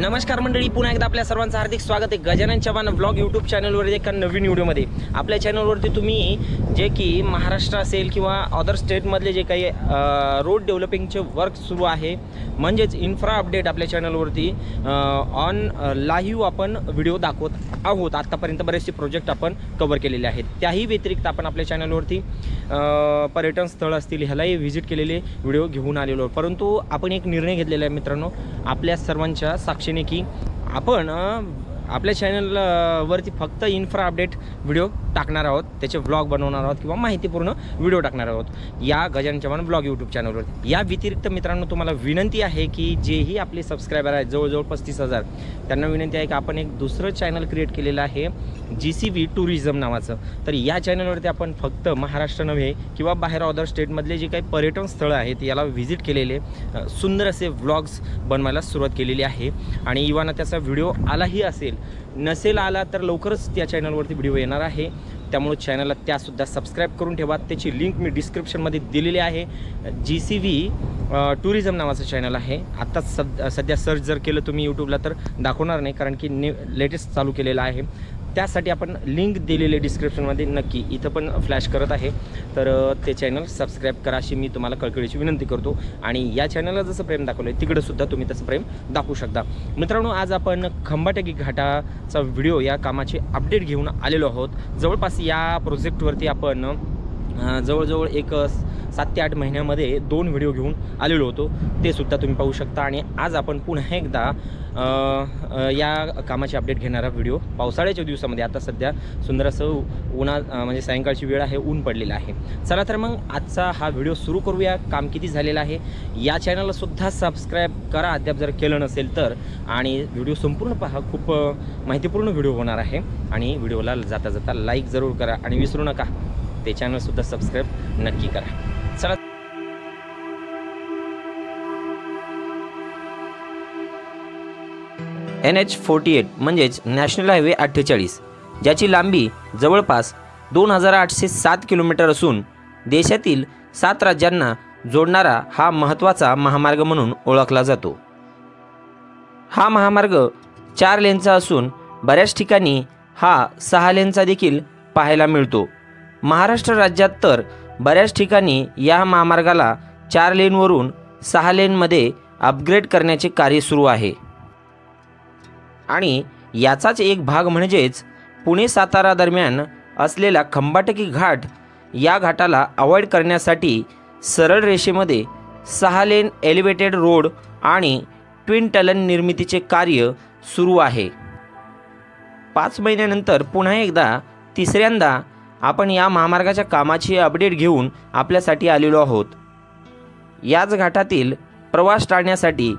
नमस्कार मंडळी, पुन्हा एकदा आपल्या सर्वांचं हार्दिक स्वागत आहे गजानन चव्हाण व्लॉग यूट्यूब चॅनलवर एका नवीन व्हिडिओमध्ये। आपल्या चॅनलवरती तुम्ही जे की महाराष्ट्र असेल किंवा अदर स्टेटमधले जे काही रोड डेव्हलपिंगचे वर्क सुरू आहे म्हणजेच इन्फ्रा अपडेट आपल्या चॅनलवरती ऑन लाईव्ह आपण व्हिडिओ दाखवत आहोत। आतापर्यंत बरेचसे प्रोजेक्ट आपण कव्हर केलेले आहेत। त्याही व्यतिरिक्त आपण आपल्या चॅनलवरती पर्यटन स्थळ असतील ह्यालाही व्हिजिट केलेले व्हिडिओ घेऊन आलेलो। परंतु आपण एक निर्णय घेतलेला आहे मित्रांनो, आपल्या सर्वांच्या साक्षीने की आपण आपल्या चॅनलवरती फक्त इन्फ्रा अपडेट व्हिडिओ टाकणार आहोत, त्याचे व्लॉग बनवणार आहोत किंवा माहितीपूर्ण व्हिडिओ टाकणार आहोत या गजानन चव्हाण व्लॉग यूट्यूब चॅनलवरती। या व्यतिरिक्त मित्रांनो तुम्हाला विनंती आहे की जेही आपले सबस्क्रायबर आहेत जवळजवळ 35,000 त्यांना विनंती आहे की आपण एक दुसरं चॅनल क्रिएट केलेलं आहे GCV टुरिझम नावाचं। तर या चॅनलवरती आपण फक्त महाराष्ट्र नव्हे किंवा बाहेर अदर स्टेटमधले जे काही पर्यटन स्थळं आहेत याला व्हिजिट केलेले सुंदर असे व्लॉग्स बनवायला सुरुवात केलेली आहे। आणि इव्हाना त्याचा व्हिडिओ आलाही असेल, नसेल आला तर लवकरच त्या चॅनलवरती व्हिडिओ येणार आहे, त्यामुळे चॅनलला त्यासुद्धा सबस्क्राईब करून ठेवा। त्याची लिंक मी डिस्क्रिप्शनमध्ये दिलेली आहे। GCV टुरिझम नावाचं चॅनल आहे। आत्ताच सध्या सर्च जर केलं तुम्ही यूट्यूबला तर दाखवणार नाही, कारण की लेटेस्ट चालू केलेलं आहे। त्यासाठी आपण लिंक दिलेली डिस्क्रिप्शनमध्ये, नक्की इथं पण फ्लॅश करत आहे, तर ते चॅनल सबस्क्राईब करा अशी मी तुम्हाला कळकळीची विनंती करतो। आणि या चॅनलला जसं प्रेम दाखवलं आहे तिकडंसुद्धा तुम्ही तसं प्रेम दाखवू शकता। मित्रांनो, आज आपण खंबाटकी घाटाचा व्हिडिओ या कामाची अपडेट घेऊन आलेलो आहोत। जवळपास या प्रोजेक्टवरती आपण जवळजवळ एक 7 ते 8 महिन्यामध्ये 2 व्हिडिओ घेऊन आलेलो होतो, ते सुद्धा तुम्ही पाहू शकता। आणि आज आपण पुन्हा एकदा या कामाची अपडेट घेणारा व्हिडिओ पावसाळ्याच्या दिवसामध्ये, आता सध्या सुंदर असं म्हणजे सायंकाळची वेळ आहे, ऊन पडलेलं आहे। चला तर मग आजचा हा व्हिडिओ सुरू करूया। काम किती झालेलं आहे या चॅनलला सुद्धा सबस्क्राईब करा अद्याप जर केलं नसेल तर, आणि व्हिडिओ संपूर्ण पहा, खूप माहितीपूर्ण व्हिडिओ होणार आहे। आणि व्हिडिओला जाता जाता लाईक जरूर करा आणि विसरू नका ते चॅनलसुद्धा सबस्क्राईब नक्की करा। चला NH48 म्हणजेच नॅशनल हायवे 48, ज्याची लांबी जवळपास 2807 किलोमीटर असून देशातील 7 राज्यांना जोडणारा हा महत्त्वाचा महामार्ग म्हणून ओळखला जातो। हा महामार्ग 4 लेनचा असून बऱ्याच ठिकाणी हा 6 लेनचा देखील पाहायला मिळतो। महाराष्ट्र राज्यात तर बऱ्याच ठिकाणी या महामार्गाला 4 लेनवरून 6 लेनमध्ये अपग्रेड करण्याचे कार्य सुरू आहे। आणि याचाच एक भाग म्हणजेच पुणे सातारा दरम्यान असलेला खंबाटकी घाट, या घाटाला अवॉइड करण्यासाठी सरळ रेषेमध्ये 6 लेन एलिव्हेटेड रोड आणि ट्विन टनल निर्मितीचे कार्य सुरू आहे। 5 महिन्यानंतर पुन्हा एकदा तिसऱ्यांदा आपण या महामार्गाच्या कामाची अपडेट घेऊन आपल्यासाठी आलेलो आहोत। याच घाटातील प्रवास टाळण्यासाठी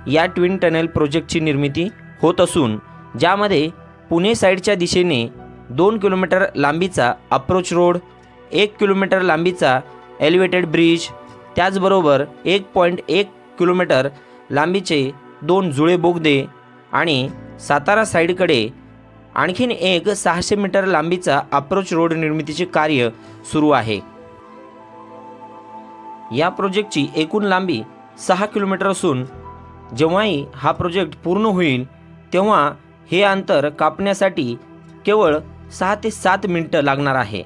या ट्विन टनल प्रोजेक्टची निर्मिती होत असून ज्यामध्ये पुणे साईडच्या दिशेने 2 किलोमीटर लांबीचा अप्रोच रोड, 1 किलोमीटर लांबीचा एलिव्हेटेड ब्रिज, त्याचबरोबर 1.1 किलोमीटर लांबीचे 2 जुळे बोगदे आणि सातारा साईडकडे आणखीन एक 600 मीटर लांबीचा अप्रोच रोड निर्मितीचे कार्य सुरू आहे। या प्रोजेक्टची एकूण लांबी 6 किलोमीटर असून जेव्हाही हा प्रोजेक्ट पूर्ण होईल तेव्हा हे अंतर कापण्यासाठी केवळ 6 ते 7 मिनिटं लागणार आहे।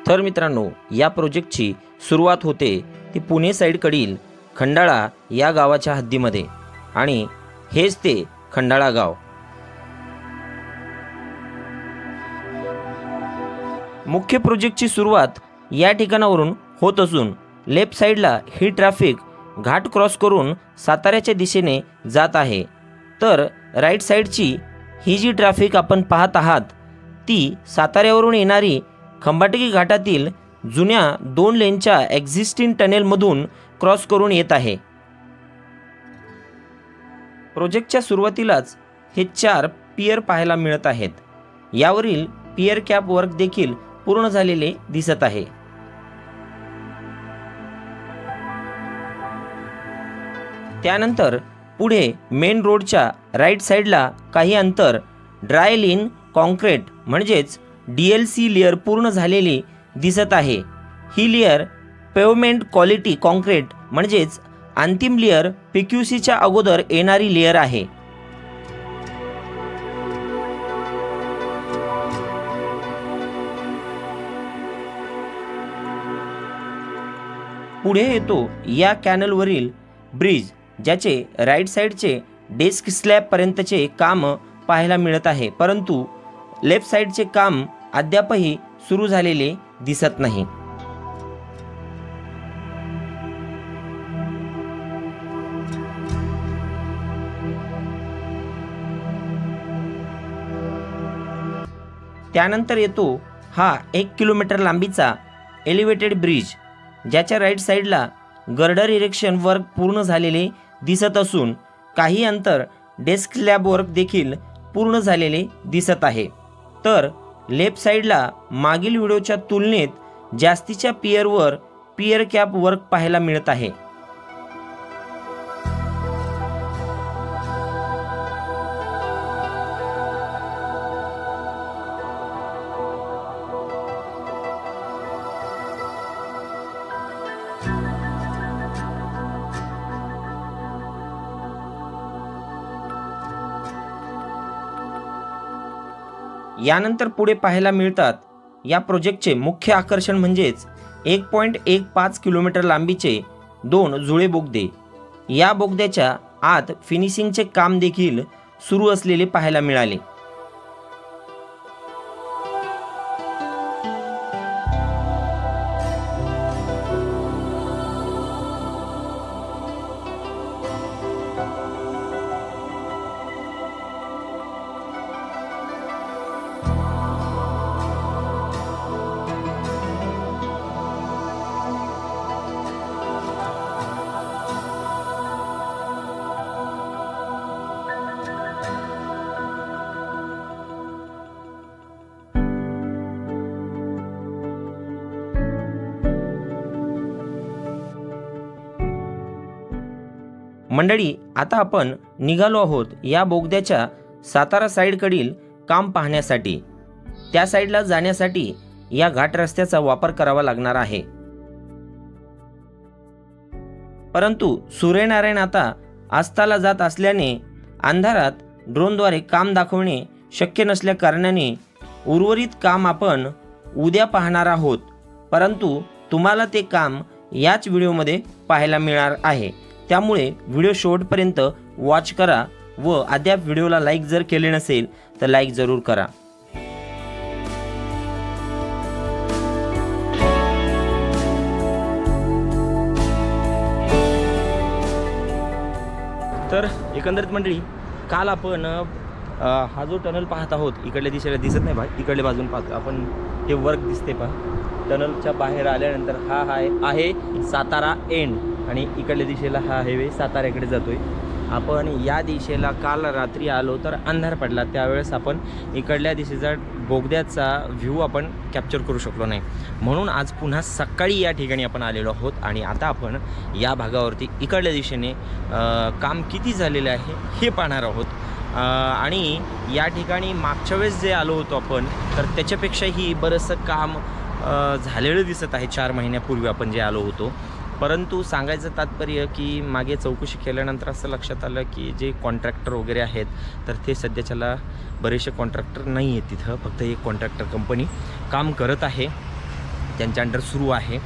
तर मित्रांनो, या प्रोजेक्टची सुरुवात होते ती पुणे साईडकडील खंडाळा या गावाच्या हद्दीमध्ये, आणि हेच ते खंडाळा गाव। मुख्य प्रोजेक्टची सुरुवात या ठिकाणावरून होत असून लेफ्ट साईडला ही ट्रॅफिक घाट क्रॉस करून साताऱ्याच्या दिशेने जात आहे, तर राईट साईडची ही जी ट्रॅफिक आपण पाहत आहात ती साताऱ्यावरून येणारी खंबाटकी घाटातील जुन्या 2 लेनच्या एक्झिस्टिंग टनेलमधून क्रॉस करून येत आहे। प्रोजेक्टच्या सुरुवातीलाच हे 4 पियर पाहायला मिळत आहेत। यावरील पियर कॅप वर्क देखील पूर्ण झालेले दिसत आहे। त्यानंतर पुढे मेन रोडच्या राईट साईडला काही अंतर ड्राय लीन कॉन्क्रीट म्हणजेच DLC लेअर पूर्ण झालेली दिसत आहे। ही लेअर पेवमेंट क्वालिटी कॉन्क्रीट म्हणजेच अंतिम लेअर PQCच्या अगोदर येणारी लेअर आहे। पुढे येतो या कॅनलवरील ब्रिज, ज्याचे राईट साईडचे डेस्क स्लॅब पर्यंतचे काम पाहायला मिळत आहे, परंतु लेफ्ट साईडचे काम अद्यापही सुरू झालेले दिसत नाही। त्यानंतर येतो हा 1 किलोमीटर लांबीचा एलिव्हेटेड ब्रिज, ज्याच्या राईट साईडला गर्डर इरेक्शन वर्क पूर्ण झालेले दिसत असून काही अंतर डेस्क स्लॅब वर्क देखील पूर्ण झालेले दिसत आहे। तर लेफ्ट साईडला मागील व्हिडिओच्या तुलनेत जास्तीच्या पियरवर पियर कॅप वर्क पाहायला मिळत आहे। यानंतर पुढे पाहायला मिळतात या प्रोजेक्टचे मुख्य आकर्षण म्हणजेच 1.15 किलोमीटर लांबीचे 2 जुळे बोगदे। या बोगद्याच्या आत फिनिशिंगचे काम देखील सुरू असलेले पाहायला मिळाले। मंडळी, आता आपण निघालो आहोत या बोगद्याच्या सातारा साईडकडील काम पाहण्यासाठी। त्या साईडला जाण्यासाठी या घाट रस्त्याचा वापर करावा लागणार आहे, परंतु सूर्यनारायण आता अस्ताला जात असल्याने अंधारात ड्रोनद्वारे काम दाखवणे शक्य नसल्या कारणाने उर्वरित काम आपण उद्या पाहणार आहोत, परंतु तुम्हाला ते काम याच व्हिडिओमध्ये पाहायला मिळणार आहे। त्यामुळे व्हिडिओ शेवटपर्यंत वॉच करा व अद्याप व्हिडिओला लाईक जर केले नसेल तर लाईक जरूर करा। तर एकंदरीत मंडळी, काल आपण हा जो टनल पाहत आहोत, इकडल्या दिशेला दिसत नाही बा, इकडल्या बाजून पाहतो आपण, हे वर्क दिसते पहा। टनलच्या बाहेर आल्यानंतर हा आहे सातारा एंड आणि इकडल्या दिशेला हा हायवे साताऱ्याकडे जातोय। आपण या दिशेला काल रात्री आलो तर अंधार पडला, त्यावेळेस आपण इकडल्या दिशेचा बोगद्याचा व्ह्यू आपण कॅप्चर करू शकलो नाही, म्हणून आज पुन्हा सकाळी या ठिकाणी आपण आलेलो आहोत आणि आता आपण या भागावरती इकडल्या दिशेने काम किती झालेले आहे हे पाहणार आहोत। आणि या ठिकाणी मागच्या वेळेस जे आलो होतो आपण, तर त्याच्यापेक्षाही बरंचसं काम झालेलं दिसत आहे 4 महिन्यापूर्वी आपण जे आलो होतो। परंतु सांगायचं तात्पर्य की मागे चौकशी केल्यानंतर असं लक्षात आलं की जे कॉन्ट्रॅक्टर वगैरे आहेत तर ते सध्याच्याला बरेचसे कॉन्ट्रॅक्टर नाही आहेत तिथं, फक्त एक कॉन्ट्रॅक्टर कंपनी काम करत आहे, त्यांच्या अंडर सुरू आहे।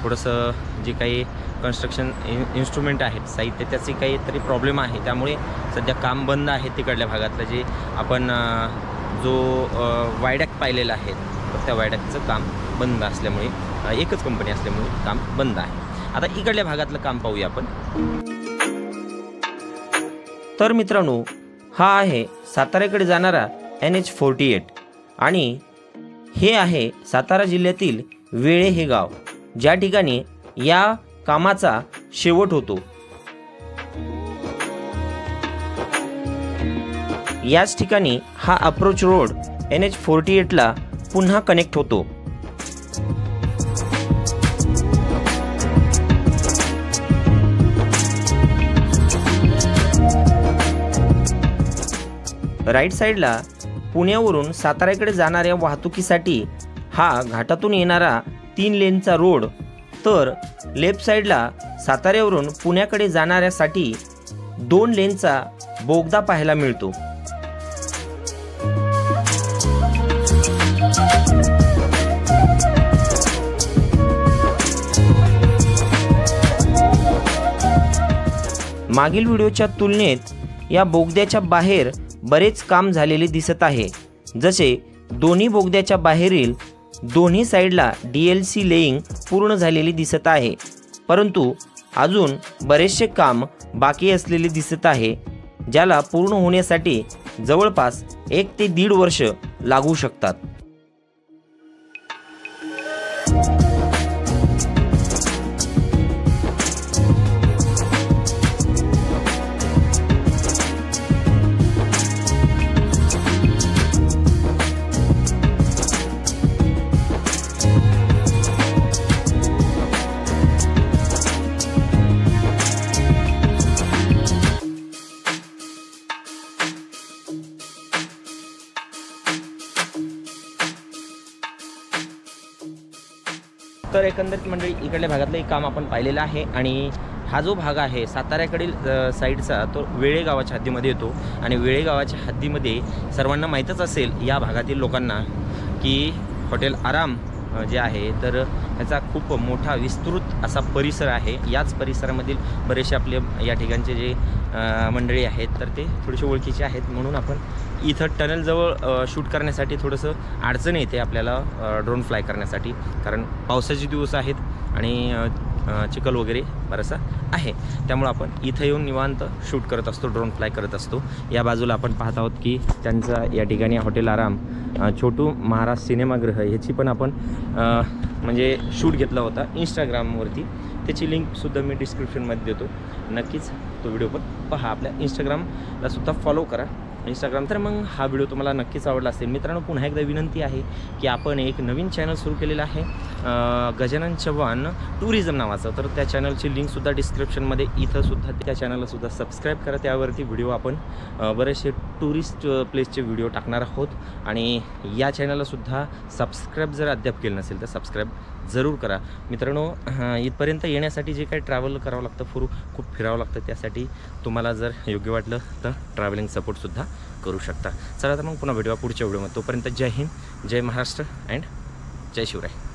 थोडंसं जे काही कन्स्ट्रक्शन इन्स्ट्रुमेंट आहेत, साहित्य, त्याचे काहीतरी प्रॉब्लेम आहे, त्यामुळे सध्या काम बंद आहे। तिकडल्या भागातलं जे आपण जो वायडॅक्ट पाहिलेला आहे तर त्या वायडॅक्टचं काम बंद असल्यामुळे, एकच कंपनी असल्यामुळे काम बंद आहे। आता इकडल्या भागातलं काम पाहूया आपण। तर मित्रांनो, हा आहे साताऱ्याकडे जाणारा NH48 आणि हे आहे सातारा जिल्ह्यातील वेळे हे गाव, ज्या ठिकाणी या कामाचा शेवट होतो। याच ठिकाणी हा अप्रोच रोड NH48 ला पुन्हा कनेक्ट होतो। राईट साईडला पुण्यावरून साताऱ्याकडे जाणाऱ्या वाहतुकीसाठी हा घाटातून येणारा 3 लेनचा रोड, तर लेफ्ट साईडला साताऱ्यावरून पुण्याकडे जाणाऱ्यासाठी 2 लेनचा बोगदा पाहायला मिळतो। मागील व्हिडिओच्या तुलनेत या बोगद्याच्या बाहेर बरेच काम झालेले दिसत आहे, जसे दोन्ही बोगद्याच्या बाहेरील दोन्ही साईडला DLC लेईंग पूर्ण झालेली दिसत आहे, परंतु अजून बरेचसे काम बाकी असलेले दिसत आहे, ज्याला पूर्ण होण्यासाठी जवळपास 1 ते 1.5 वर्ष लागू शकतात। तर एकंदरीत मंडळी इकडल्या भागातलं एक काम आपण पाहिलेलं आहे आणि हा जो भाग आहे साताऱ्याकडील साईडचा तो वेळे गावाच्या हद्दीमध्ये येतो आणि वेळे गावाच्या हद्दीमध्ये सर्वांना माहीतच असेल या भागातील लोकांना की हॉटेल आराम जे आहे तर ह्याचा खूप मोठा विस्तृत असा परिसर आहे। याच परिसरामधील बरेचसे आपले या ठिकाणचे जे मंडळी आहेत तर ते थोडेसे ओळखीचे आहेत, म्हणून आपण इथं टनलजवळ शूट करण्यासाठी थोडंसं अडचण येते आपल्याला ड्रोन फ्लाय करण्यासाठी, कारण पावसाचे दिवस आहेत आणि चिखल वगैरे बराचसा आहे, त्यामुळे आपण इथं येऊन निवांत शूट करत असतो, ड्रोन फ्लाय करत असतो। या बाजूला आपण पाहत आहोत की त्यांचा या ठिकाणी हॉटेल आराम छोटू महाराज सिनेमागृह ह्याची पण आपण म्हणजे शूट घेतला होता इंस्टाग्रामवरती, त्याची लिंकसुद्धा मी डिस्क्रिप्शनमध्ये देतो, नक्कीच तो व्हिडिओ पण पहा। आपल्या इंस्टाग्रामला सुद्धा फॉलो करा इंस्टाग्राम। तर मग हा व्हिडिओ तुम्हाला नक्कीच आवडला असेल। मित्रांनो, पुन्हा एकदा विनंती आहे की आपण एक नवीन चॅनल सुरू केलेलं आहे गजानन चव्हाण टुरिझम नावाचं, तर त्या चॅनलची लिंकसुद्धा डिस्क्रिप्शनमध्ये इथं सुद्धा त्या चॅनलला सुद्धा सबस्क्राईब करा। त्यावरती व्हिडिओ आपण बरेचसे टुरिस्ट प्लेसचे व्हिडिओ टाकणार आहोत आणि या चॅनलला सुद्धा सबस्क्राईब जर अद्याप केलं नसेल तर सबस्क्राईब जरूर करा। मित्रांनो, इथपर्यंत येण्यासाठी जे काही ट्रॅव्हल करावं लागतं, खूप फिरावं लागतं, त्यासाठी तुम्हाला जर योग्य वाटलं तर ट्रॅव्हलिंग सपोर्टसुद्धा करू शकता। चला तर मग पुन्हा भेटूया पुढच्या व्हिडिओमध्ये, तोपर्यंत जय हिंद, जय महाराष्ट्र अँड जय शिवराय।